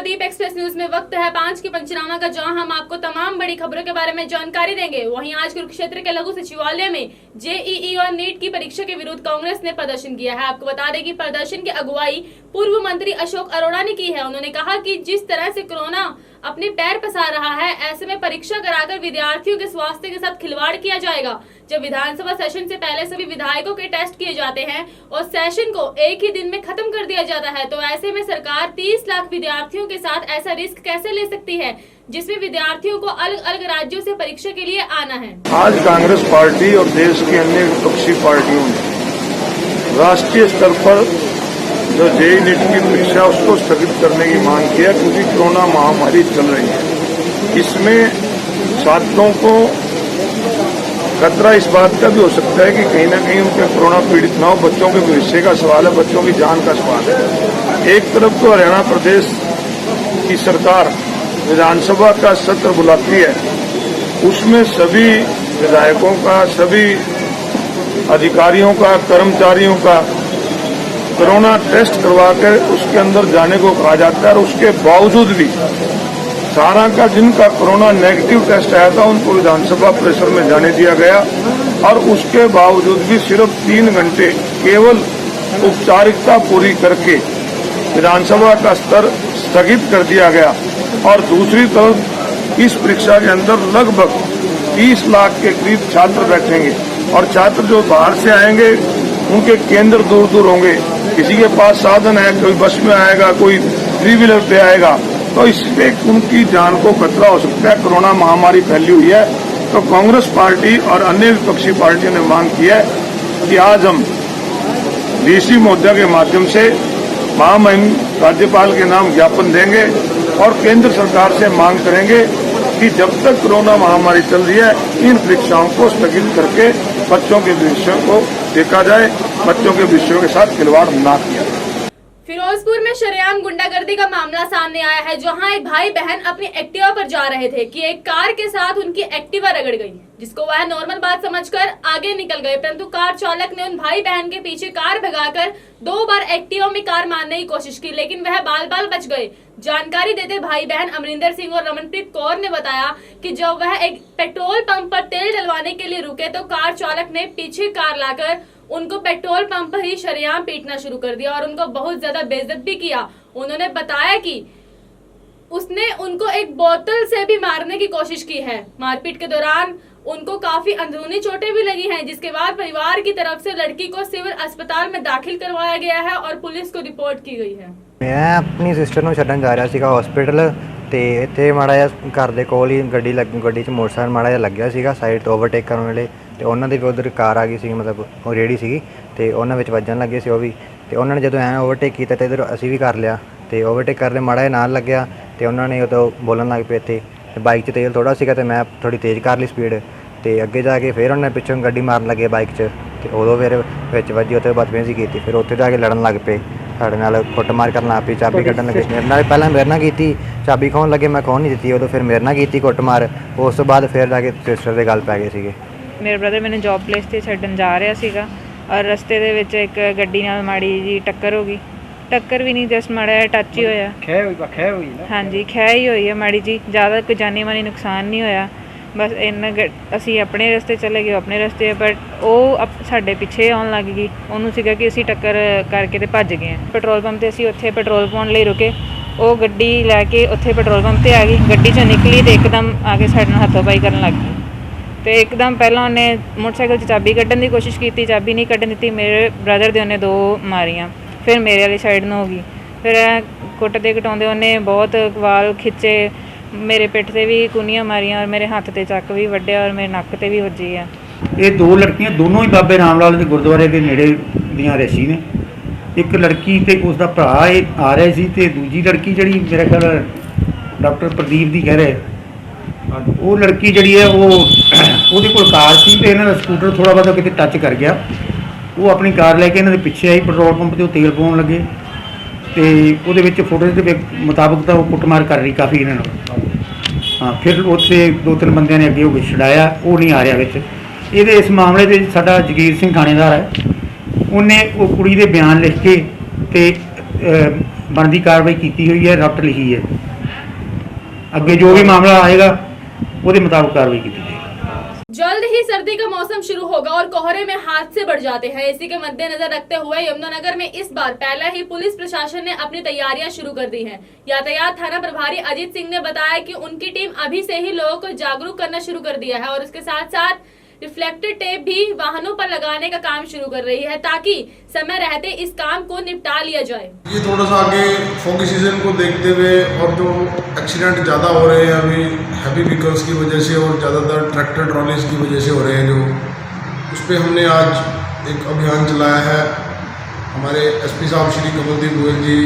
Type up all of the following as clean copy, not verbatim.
Nabadwip express news में वक्त है 5 की पंचनामा का, जहां हम आपको तमाम बड़ी खबरों के बारे में जानकारी देंगे। वहीं आज कुरुक्षेत्र के लघु सचिवालय में जेईई और नीट की परीक्षा के विरुद्ध कांग्रेस ने प्रदर्शन किया है। आपको बता दें कि प्रदर्शन की अगुवाई पूर्व मंत्री अशोक अरोड़ा ने की है। उन्होंने कहा कि जिस तरह से कोरोना अपने पैर पसार रहा है, ऐसे में परीक्षा कराकर विद्यार्थियों के स्वास्थ्य के साथ खिलवाड़ किया जाएगा। जब विधानसभा सेशन से पहले सभी विधायकों के टेस्ट किए जाते हैं और सेशन को एक ही दिन में खत्म कर दिया जाता है, तो ऐसे में सरकार 30 लाख विद्यार्थियों के साथ ऐसा रिस्क कैसे ले सकती है, जिसमें विद्यार्थियों को अलग अलग राज्यों से परीक्षा के लिए आना है। आज कांग्रेस पार्टी और देश की अन्य विपक्षी पार्टियों ने राष्ट्रीय स्तर पर जो जेईई नीट की परीक्षा उसको स्थगित करने की मांग की है, क्योंकि कोरोना महामारी चल रही है। इसमें छात्रों को खतरा इस बात का भी हो सकता है कि कहीं ना कहीं उनके कोरोना पीड़ित न हो। बच्चों के भविष्य का सवाल है, बच्चों की जान का सवाल है। एक तरफ तो हरियाणा प्रदेश की सरकार विधानसभा का सत्र बुलाती है, उसमें सभी विधायकों का, सभी अधिकारियों का, कर्मचारियों का कोरोना टेस्ट करवाकर उसके अंदर जाने को कहा जाता है, और उसके बावजूद भी 18 का जिनका कोरोना नेगेटिव टेस्ट आया था उनको विधानसभा परिसर में जाने दिया गया, और उसके बावजूद भी सिर्फ 3 घंटे केवल औपचारिकता पूरी करके विधानसभा का स्तर स्थगित कर दिया गया। और दूसरी तरफ इस परीक्षा के अंदर लगभग 30 लाख के करीब छात्र बैठेंगे, और छात्र जो बाहर से आएंगे उनके केंद्र दूर दूर होंगे। किसी के पास साधन है, कोई बस में आएगा, कोई 3 व्हीलर पे आएगा, तो इससे उनकी जान को खतरा हो सकता है। कोरोना महामारी फैली हुई है, तो कांग्रेस पार्टी और अन्य विपक्षी पार्टियों ने मांग की है कि आज हम डीसी महोदय के माध्यम से महामहिम राज्यपाल के नाम ज्ञापन देंगे और केंद्र सरकार से मांग करेंगे कि जब तक कोरोना महामारी चल रही है, इन परीक्षाओं को स्थगित करके बच्चों के भविष्य को देखा जाए, बच्चों के भविष्य के साथ खिलवाड़ न किया जाए। फिरोजपुर में शरेआम गुंडागर्दी का मामला सामने आया है, जहां एक भाई बहन अपनी एक्टिवा पर जा रहे थे कि एक कार के साथ उनकी एक्टिवा रगड़ गई, जिसको वह नॉर्मल बात समझकर आगे निकल गए, परंतु कार चालक ने उन भाई बहन के पीछे कार भगाकर 2 बार एक्टिवा में कार मारने की कोशिश की, लेकिन वह बाल बाल बच गए। जानकारी देते भाई बहन अमरिंदर सिंह और रमनप्रीत कौर ने बताया कि जब वह एक पेट्रोल पंप पर तेल डलवाने के लिए रुके, तो कार चालक ने पीछे कार लाकर उनको पेट्रोल पंप पर ही शरेआम पीटना शुरू कर दिया और उनको बहुत ज्यादा बेइज्जत भी किया। उन्होंने बताया कि उसने उनको एक बोतल से भी मारने की कोशिश की है। मारपीट के दौरान उनको काफी अंदरूनी चोटें भी लगी हैं, जिसके बाद परिवार की तरफ से लड़की को सिविल अस्पताल में दाखिल करवाया गया है और पुलिस को रिपोर्ट की गई है। मैं अपनी सिस्टर ਨੂੰ ਛੱਡਣ ਜਾ ਰਿਹਾ ਸੀਗਾ ਹਸਪੀਟਲ, ਤੇ ਇੱਥੇ ਮਾੜਾ ਜਿਹਾ ਘਰ ਦੇ ਕੋਲ ਹੀ ਗੱਡੀ 'ਚ ਮੋਟਰਸਾਈਕਲ ਮਾੜਾ ਜਿਹਾ ਲੱਗਿਆ ਸੀਗਾ ਸਾਈਡ ਤੋਂ ਓਵਰਟੇਕ ਕਰਨ ਵੇਲੇ, ਤੇ ਉਹਨਾਂ ਦੀ ਵੀ ਉਧਰ ਕਾਰ ਆ ਗਈ ਸੀ, ਮਤਲਬ ਉਹ ਰੇੜੀ ਸੀਗੀ, ਤੇ ਉਹਨਾਂ ਵਿੱਚ ਵੱਜਣ ਲੱਗੇ ਸੀ ਉਹ ਵੀ, ਤੇ ਉਹਨਾਂ ਨੇ ਜਦੋਂ ਐਂ ਓਵਰਟੇਕ ਕੀਤਾ ਤੇ ਇੱਧਰ ਅਸੀਂ ਵੀ ਕਰ ਲਿਆ, ਤੇ ਓਵਰਟੇਕ ਕਰਦੇ ਮਾੜਾ ਜਿਹਾ ਨਾਲ ਲੱਗਿਆ, ਤੇ ਉਹਨਾਂ ਨੇ ਉਦੋਂ ਬੋਲਣ ਲੱਗ ਪਏ ਇੱਥੇ, ਤੇ ਬਾਈਕ 'ਚ ਤੇਲ ਥੋੜ੍ਹਾ ਸੀਗਾ, ਤੇ ਮੈਂ ਥੋੜ੍ਹੀ ਤੇਜ਼ ਕਰ ਲਈ ਸਪੀਡ, ਤੇ ਅੱਗੇ ਜਾ ਕੇ ਫਿਰ ਉਹਨਾਂ ਨੇ ਪਿੱਛੋਂ ਗੱਡੀ ਮਾਰਨ ਲੱਗੇ ਬਾਈਕ 'ਚ, ਤੇ ਉਦੋਂ ਫਿਰ ਵਿੱਚ ਵੱਜੀ, ਉੱਥੇ ਬਦਤਮੀਜ਼ੀ ਕੀਤੀ, ਫਿਰ ਉੱਥੇ ਜਾ ਕੇ ਲੜਨ ਲੱਗ ਪਏ ਸਾਡੇ ਨਾਲ, ਕੁੱਟਮਾਰ ਕਰਨ ਲੱਗ ਪਈ, ਚਾਬੀ ਕੱਢਣ ਲੱਗੇ ਮੇਰੇ ਨਾਲ, ਪਹਿਲਾਂ ਮੇਰੇ ਨਾਲ ਕੀਤੀ, ਚਾਬੀ ਖੋਹਣ ਲੱਗੇ, ਮੈਂ ਖੋਹਣ ਨਹੀਂ ਦਿੱਤੀ, ਉਦੋਂ ਫਿਰ ਮੇਰੇ ਨਾਲ ਕੀਤੀ ਕੁੱਟਮਾਰ, ਉਸ ਤੋਂ ਬਾਅਦ ਫਿਰ ਜਾ ਕੇ ਸਿਸਟਰ ਦੇ ਗੱਲ ਪੈ ਗਏ ਸੀਗੇ। ਮੇਰੇ ਬ੍ਰਦਰ ਮੈਨੂੰ ਜੌਬ ਪਲੇਸ 'ਤੇ ਛੱਡਣ ਜਾ ਰਿਹਾ ਸੀਗਾ, ਔਰ ਰਸਤੇ ਦੇ ਵਿੱਚ ਇੱਕ ਗੱਡੀ ਨਾਲ ਮਾੜੀ ਜੀ ਟੱਕਰ ਹੋ ਗਈ, ਟੱਕਰ ਵੀ ਨਹੀਂ, ਜਸਟ ਮਾੜਾ ਜਿਹਾ ਟੱਚ ਹੀ ਹੋਇਆ। ਖਹਿ ਹੋਈ ਨਾ? ਹਾਂਜੀ, ਖਹਿ ਹੀ ਹੋਈ ਹੈ ਮਾੜੀ ਜੀ, ਜ਼ਿਆਦਾ ਕੋਈ ਜਾਨੀ ਮਾਨੀ ਨੁਕਸਾਨ ਨਹੀਂ ਹੋਇਆ, ਬਸ ਇੰਨਾ ਅਸੀਂ ਆਪਣੇ ਰਸਤੇ ਚਲੇ ਗਏ, ਆਪਣੇ ਰਸਤੇ, ਬਟ ਉਹ ਸਾਡੇ ਪਿੱਛੇ ਆਉਣ ਲੱਗ ਗਈ, ਉਹਨੂੰ ਸੀਗਾ ਕਿ ਅਸੀਂ ਟੱਕਰ ਕਰਕੇ ਤੇ ਭੱਜ ਗਏ ਹਾਂ। ਪੈਟਰੋਲ ਪੰਪ 'ਤੇ ਅਸੀਂ ਉੱਥੇ ਪੈਟਰੋਲ ਪਾਉਣ ਲਈ ਰੁਕੇ, ਉਹ ਗੱਡੀ ਲੈ ਕੇ ਉੱਥੇ ਪੈਟਰੋਲ ਪੰਪ 'ਤੇ ਆ ਗਈ, ਗੱਡੀ 'ਚੋਂ ਨਿਕਲੀ ਤੇ ਇੱਕਦਮ ਆ ਕੇ ਸਾਡੇ ਨਾਲ ਹੱਥੋਂ-ਪਾਈ ਕਰਨ ਲੱਗ ਗਈ, ਤੇ ਇੱਕਦਮ ਪਹਿਲਾਂ ਉਹਨੇ ਮੋਟਰਸਾਈਕਲ 'ਚ ਚਾਬੀ ਕੱਢਣ ਦੀ ਕੋਸ਼ਿਸ਼ ਕੀਤੀ, ਚਾਬੀ ਨਹੀਂ ਕੱਢਣ ਦਿੱਤੀ, ਮੇਰੇ ਬ੍ਰਦਰ ਦੇ ਉਹਨੇ 2 ਮਾਰੀਆਂ, ਫਿਰ ਮੇਰੇ ਵਾਲੀ ਸਾਈਡ ਨੂੰ ਹੋ ਗਈ, ਫਿਰ ਕੁੱਟਦੇ ਘਟਾਉਂਦੇ ਉਹਨੇ ਬਹੁਤ ਵਾਲ ਖਿੱਚੇ, ਮੇਰੇ ਪਿੱਠ ਤੇ ਵੀ ਕੁੰਨੀਆਂ ਮਾਰੀਆਂ, ਔਰ ਮੇਰੇ ਹੱਥ ਤੇ ਚੱਕ ਵੀ ਵੱਢਿਆ, ਔਰ ਮੇਰੇ ਨੱਕ ਤੇ ਵੀ ਵੱਜੀ ਆ। ਇਹ 2 ਲੜਕੀਆਂ ਦੋਨੋਂ ਹੀ ਬਾਬੇ ਰਾਮ ਲਾਲ ਦੇ ਗੁਰਦੁਆਰੇ ਦੇ ਨੇੜੇ ਦੀਆਂ ਰਹਿਸ਼ੀ ਨੇ। ਇੱਕ ਲੜਕੀ ਤੇ ਉਸ ਦਾ ਭਰਾ ਇਹ ਆ ਰਹੇ ਸੀ, ਤੇ ਦੂਜੀ ਲੜਕੀ ਜਿਹੜੀ ਮੇਰੇ ਖਿਆਲ ਡਾਕਟਰ ਪ੍ਰਦੀਪ ਦੀ ਕਹਿ ਰਹੇ, ਉਹ ਲੜਕੀ ਜਿਹੜੀ ਹੈ ਉਹਦੇ ਕੋਲ ਕਾਰ ਸੀ, ਤੇ ਇਹਨਾਂ ਦਾ ਸਕੂਟਰ ਥੋੜ੍ਹਾ ਬਹੁਤਾ ਕਿਤੇ ਟੱਚ ਕਰ ਗਿਆ, ਉਹ ਆਪਣੀ ਕਾਰ ਲੈ ਕੇ ਇਹਨਾਂ ਦੇ ਪਿੱਛੇ ਆਈ, ਪੈਟਰੋਲ ਪੰਪ 'ਤੇ ਉਹ ਤੇਲ ਪਾਉਣ ਲੱਗੇ, ਤੇ ਉਹਦੇ ਵਿੱਚ ਫੁਟੇਜ ਦੇ ਮੁਤਾਬਕ ਤਾਂ ਉਹ ਕੁੱਟਮਾਰ ਕਰ ਰਹੀ ਕਾਫੀ ਇਹਨਾਂ ਨਾਲ। ਹਾਂ, ਫਿਰ ਉੱਥੇ 2-3 ਬੰਦਿਆਂ ਨੇ ਅੱਗੇ ਹੋ ਕੇ ਛਡਾਇਆ, ਉਹ ਨਹੀਂ ਆ ਰਿਹਾ ਵਿੱਚ। ਇਹਦੇ ਇਸ ਮਾਮਲੇ 'ਤੇ ਸਾਡਾ ਜਗੀਰ ਸਿੰਘ ਥਾਣੇਦਾਰ ਹੈ, ਉਹਨੇ ਉਹ ਕੁੜੀ ਦੇ ਬਿਆਨ ਲਿਖ ਕੇ ਤੇ ਬਣਦੀ ਕਾਰਵਾਈ ਕੀਤੀ ਹੋਈ ਹੈ, ਰਿਪੋਰਟ ਲਿਖੀ ਹੈ। ਅੱਗੇ जो भी मामला आएगा ਉਹਦੇ ਮੁਤਾਬਕ ਕਾਰਵਾਈ ਕੀਤੀ ਜਾਏਗੀ। जल्द ही सर्दी का मौसम शुरू होगा और कोहरे में हादसे बढ़ जाते हैं। इसी के मद्देनजर रखते हुए यमुनानगर में इस बार पहले ही पुलिस प्रशासन ने अपनी तैयारियां शुरू कर दी हैं। यातायात थाना प्रभारी अजीत सिंह ने बताया कि उनकी टीम अभी से ही लोगों को जागरूक करना शुरू कर दिया है और उसके साथ साथ रिफ्लेक्टर टेप भी वाहनों पर लगाने का काम शुरू कर रही है ताकि समय रहते इस काम को निपटा लिया जाए। ये थोड़ा सा आगे फॉगी सीजन को देखते हुए और जो एक्सीडेंट ज़्यादा हो रहे हैं अभी हैवी व्हीकल्स की वजह से और ज़्यादातर ट्रैक्टर ट्रॉलीज की वजह से हो रहे हैं, जो उस पर हमने आज एक अभियान चलाया है। हमारे एसपी साहब श्री कमलदीप गोयल जी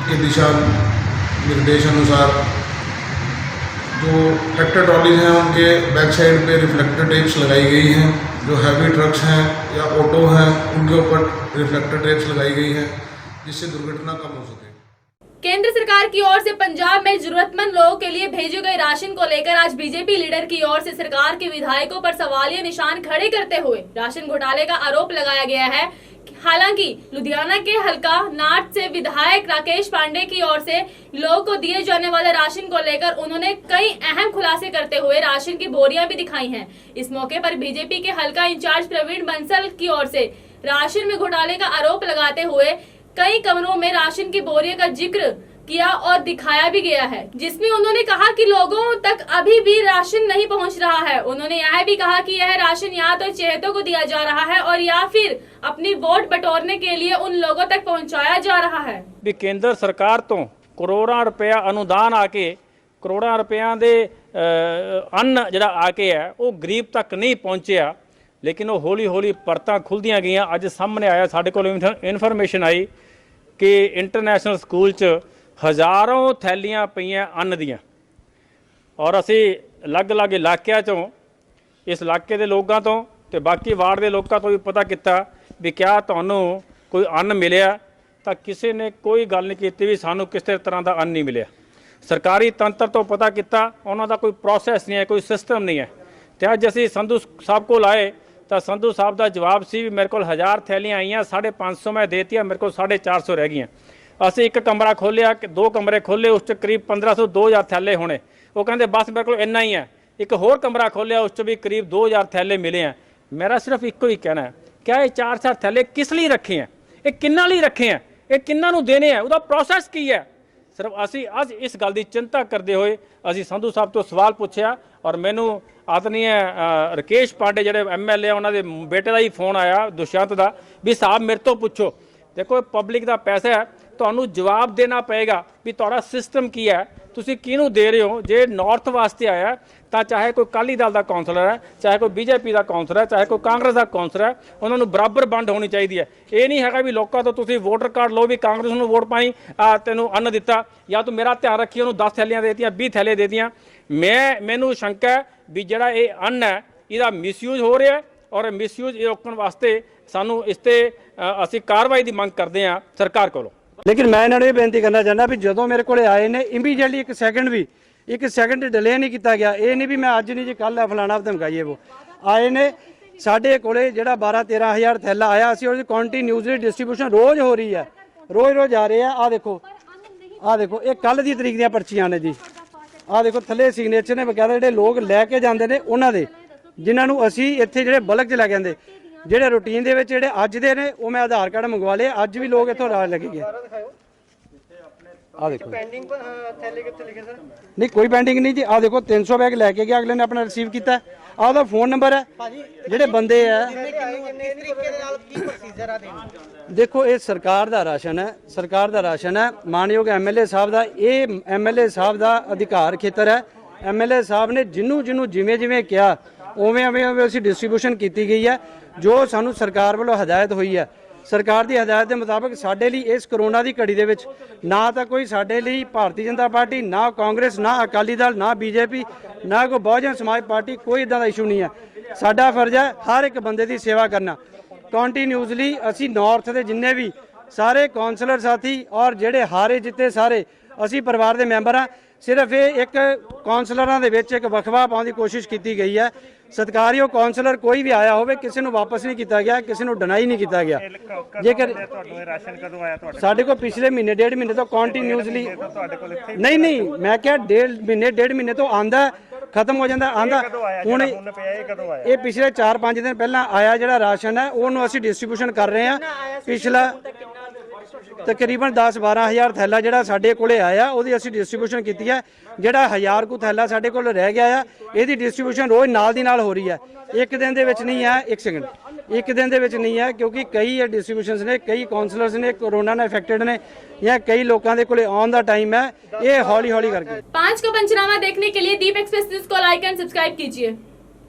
के दिशा निर्देश अनुसार जो ट्रैक्टर ट्रॉलीज हैं उनके बैक साइड पे रिफ्लेक्टर टेप्स लगाई गई हैं। जो हैवी ट्रक्स हैं या ऑटो हैं उनके ऊपर रिफ्लेक्टर टेप्स लगाई गई हैं जिससे दुर्घटना कम हो सके। केंद्र सरकार की ओर से पंजाब में जरूरतमंद लोगों के लिए भेजे गए राशन को लेकर आज बीजेपी लीडर की ओर से सरकार के विधायकों पर सवालिया निशान खड़े करते हुए राशन घोटाले का आरोप लगाया गया है। हालांकि लुधियाना के हल्का नाट से विधायक राकेश पांडे की ओर से लोगों को दिए जाने वाले राशन को लेकर उन्होंने कई अहम खुलासे करते हुए राशन की बोरियां भी दिखाई हैं। इस मौके पर बीजेपी के हल्का इंचार्ज प्रवीण बंसल की ओर से राशन में घोटाले का आरोप लगाते हुए कई कमरों में राशन की बोरियों का जिक्र किया और दिखाया भी गया है, जिसमें उन्होंने कहा कि लोगों तक अभी भी राशन नहीं पहुंच रहा है। उन्होंने यह भी कहा कि यह राशन या तो चहेतों को दिया जा रहा है और या फिर अपनी वोट बटोरने के लिए उन लोगों तक पहुंचाया जा रहा है। भी केंद्र सरकार तो करोड़ों रुपया अनुदान आके करोड़ों रुपया दे अन्न जिहड़ा आके है वो गरीब तक नहीं पहुंचया, लेकिन वो हौली हौली परतां खुलदियां गईयां। अज सामने आया साडे कोल इन्फॉर्मेशन आई कि इंटरनेशनल स्कूल च हज़ारों थैलियां पईयां अन्न दियां और असी अलग अलग इलाकिਆਂ चों इस इलाके के लोगों तो ते बाकी वार्ड के लोगों तो भी पता किया भी क्या तुहानूं कोई अन्न मिलिया, तो किसी ने कोई गल नहीं की भी सानूं किसी तरह का अन्न नहीं मिलिया। सरकारी तंत्र तो पता किया, उन्हों का कोई प्रोसैस नहीं है, कोई सिस्टम नहीं है। तो अज असी संधू साहब को आए तो संधू साहब का जवाब सी भी मेरे को 1000 थैलियां आईयां, 550 मैं देती, मेरे को 450 रह गई। असी एक कमरा खोलिया, 2 कमरे खोले, उस करीब 1500 2000 थैले होने। वो कहते बस मेरे को इन्ना ही है। एक होर कमरा खोलिया, उस भी करीब 2000 थैले मिले हैं। मेरा सिर्फ एको ही कहना है, क्या ये 4-4 थैले किस लिए रखे हैं, ये किन्ना लिए रखे हैं, ये किन्ना नूं देने हैं, उसका प्रोसैस की है। सिर्फ असी अज इस गल की चिंता करते हुए असी संधू साहब तो सवाल पूछा और मैनू आदरणीय राकेश पांडे जिहड़े MLA उन्होंने बेटे का ही फोन आया दुष्यंत का भी साहब मेरे तो पूछो। देखो पब्लिक का पैसा है, ਤੁਹਾਨੂੰ जवाब देना पेगा भी तुहाडा सिस्टम की है, तुसीं किहनूं दे रहे हो। जे नॉर्थ वास्ते आया तो चाहे कोई अकाली दल का कौंसलर है, चाहे कोई BJP का कौंसलर है, चाहे कोई कांग्रेस का कौंसलर है, उन्होंने बराबर वंड होनी चाहिए है। ये नहीं है भी लोगों तो तुसीं वोटर कार्ड लो भी कांग्रेस नूं वोट पाई तेनों अन्न दिता या तू मेरा ध्यान रखी उन्होंने 10 थैलियां देतियां 20 थैले देतियां। मैनू शंका है भी जिहड़ा ये अन्न है इसका मिसयूज हो रहा है और मिसयूज रोकने वास्ते सानू इस ते असीं कार्रवाई की मंग करते हैं सरकार कोलों। लेकिन मैं इन्होंने बेनती करना चाहना भी जो मेरे को आए ने इमीडिएटली एक सैकेंड डिले नहीं किया गया। ये नहीं भी मैं अज नहीं जी कल है फलाना धमकाइए। वो आए ने साढ़े को जोड़ा 12-13 हज़ार थैला आया, असी और कंटीन्यूसली डिस्ट्रीब्यूशन रोज़ हो रही है, रोज़ आ रहे हैं। आ देखो ये कल की तरीक दी पर्चियां ने जी। आ देखो थले सिग्नेचर ने बकायदा जो लोग लैके जाते हैं उन्होंने जिन्होंने असी इतने जो बल्क च लैके आते ਜਿਹੜੇ ਰੂਟੀਨ ਦੇ ਵਿੱਚ ਜਿਹੜੇ ਅੱਜ ਦੇ ਨੇ ਉਹ ਮੈਂ ਆਧਾਰ ਕਾਰਡ ਮੰਗਵਾ ਲਏ, ਅੱਜ ਵੀ ਲੋਕ ਇੱਥੋਂ ਰਾਜ ਲੱਗੇ ਗਏ। ਆ ਦੇਖੋ ਪੈਂਡਿੰਗ ਥੈਲੇ ਕਿੱਥੇ ਲਿਖੇ ਸਰ? ਨਹੀਂ ਕੋਈ ਪੈਂਡਿੰਗ ਨਹੀਂ ਜੀ। ਆ ਦੇਖੋ 300 ਬੈਗ ਲੈ ਕੇ ਗਿਆ ਅਗਲੇ ਨੇ ਆਪਣਾ ਰਿਸੀਵ ਕੀਤਾ। ਆ ਉਹਦਾ ਫੋਨ ਨੰਬਰ ਹੈ ਜਿਹੜੇ ਬੰਦੇ ਆ। ਦੇਖੋ ਇਹ ਸਰਕਾਰ ਦਾ ਰਾਸ਼ਨ ਹੈ, ਸਰਕਾਰ ਦਾ ਰਾਸ਼ਨ ਹੈ। ਮਾਨਯੋਗ MLA ਸਾਹਿਬ ਦਾ ਇਹ MLA ਸਾਹਿਬ ਦਾ ਅਧਿਕਾਰ ਖੇਤਰ ਹੈ। MLA ਸਾਹਿਬ ਨੇ ਜਿਹਨੂੰ ਜਿਵੇਂ ਕਿਹਾ ਉਵੇਂ ਅਸੀਂ ਡਿਸਟ੍ਰੀਬਿਊਸ਼ਨ ਕੀਤੀ ਗਈ ਹੈ। जो सानू सरकार वालों हदायत हुई है, सरकार की हदायत के मुताबिक साडे लई इस करोना की घड़ी दे विच ना तो कोई साडे लई भारतीय जनता पार्टी, ना कांग्रेस, ना अकाली दल, ना BJP, ना कोई बहुजन समाज पार्टी, कोई इदां दा इशू नहीं है। साडा फर्ज है हर एक बंदे की सेवा करना। कंटीन्यूसली असी नॉर्थ के जिन्ने भी सारे कौंसलर साथी और जेडे हारे जिते सारे असी परिवार के मैंबर हाँ, ਸਿਰਫ ਇਹ ਇੱਕ ਕੌਂਸਲਰਾਂ ਦੇ ਵਿੱਚ ਇੱਕ ਵਖਵਾ ਪਾਉਣ ਦੀ ਕੋਸ਼ਿਸ਼ ਕੀਤੀ ਗਈ ਹੈ। ਸਤਿਕਾਰਯੋਗ ਕੌਂਸਲਰ ਕੋਈ ਵੀ ਆਇਆ ਹੋਵੇ, ਕਿਸੇ ਨੂੰ ਵਾਪਸ ਨਹੀਂ ਕੀਤਾ ਗਿਆ, ਕਿਸੇ ਨੂੰ ਡਿਨਾਈ ਨਹੀਂ ਕੀਤਾ ਗਿਆ। ਜੇਕਰ ਤੁਹਾਨੂੰ ਇਹ ਰਾਸ਼ਨ ਕਦੋਂ ਆਇਆ ਤੁਹਾਡੇ ਸਾਡੇ ਕੋਲ ਪਿਛਲੇ ਮਹੀਨੇ 1.5 ਮਹੀਨੇ ਤੋਂ ਕੰਟੀਨਿਊਸਲੀ ਤੁਹਾਡੇ ਕੋਲ ਇੱਥੇ ਨਹੀਂ ਮੈਂ ਕਿਹਾ 1.5 ਮਹੀਨੇ ਤੋਂ ਆਂਦਾ, ਖਤਮ ਹੋ ਜਾਂਦਾ, ਆਂਦਾ। ਹੁਣ ਪਿਆ ਇਹ ਕਦੋਂ ਆਇਆ? ਇਹ ਪਿਛਲੇ 4-5 ਦਿਨ ਪਹਿਲਾਂ ਆਇਆ ਜਿਹੜਾ ਰਾਸ਼ਨ ਹੈ ਉਹਨੂੰ ਅਸੀਂ ਡਿਸਟ੍ਰੀਬਿਊਸ਼ਨ ਕਰ ਰਹੇ ਹਾਂ। ਪਿਛਲਾ ਤਕਰੀਬਨ 10-12 ਹਜ਼ਾਰ ਥੈਲਾ ਜਿਹੜਾ ਸਾਡੇ ਕੋਲੇ ਆਇਆ ਉਹਦੀ ਅਸੀਂ ਡਿਸਟ੍ਰੀਬਿਊਸ਼ਨ ਕੀਤੀ ਹੈ। ਜਿਹੜਾ 1000 ਕੁ ਥੈਲਾ ਸਾਡੇ ਕੋਲ ਰਹਿ ਗਿਆ ਆ, ਇਹਦੀ ਡਿਸਟ੍ਰੀਬਿਊਸ਼ਨ ਰੋਜ਼ ਨਾਲ ਦੀ ਨਾਲ ਹੋ ਰਹੀ ਹੈ। ਇੱਕ ਦਿਨ ਦੇ ਵਿੱਚ ਨਹੀਂ ਹੈ, ਇੱਕ ਸੈਕਿੰਡ, ਇੱਕ ਦਿਨ ਦੇ ਵਿੱਚ ਨਹੀਂ ਹੈ, ਕਿਉਂਕਿ ਕਈ ਡਿਸਟ੍ਰੀਬਿਊਸ਼ਨਸ ਨੇ, ਕਈ ਕਾਉਂਸਲਰਸ ਨੇ कोरोना ਨਾਲ ਅਫੈਕਟਡ ਨੇ ਜਾਂ ਕਈ ਲੋਕਾਂ ਦੇ ਕੋਲੇ ਆਉਣ ਦਾ ਟਾਈਮ ਹੈ। ਇਹ ਹੌਲੀ ਹੌਲੀ ਕਰਕੇ 5 का पंचनामा देखने के लिए दीप एक्सप्रेस न्यूज को लाइक एंड सब्सक्राइब कीजिए।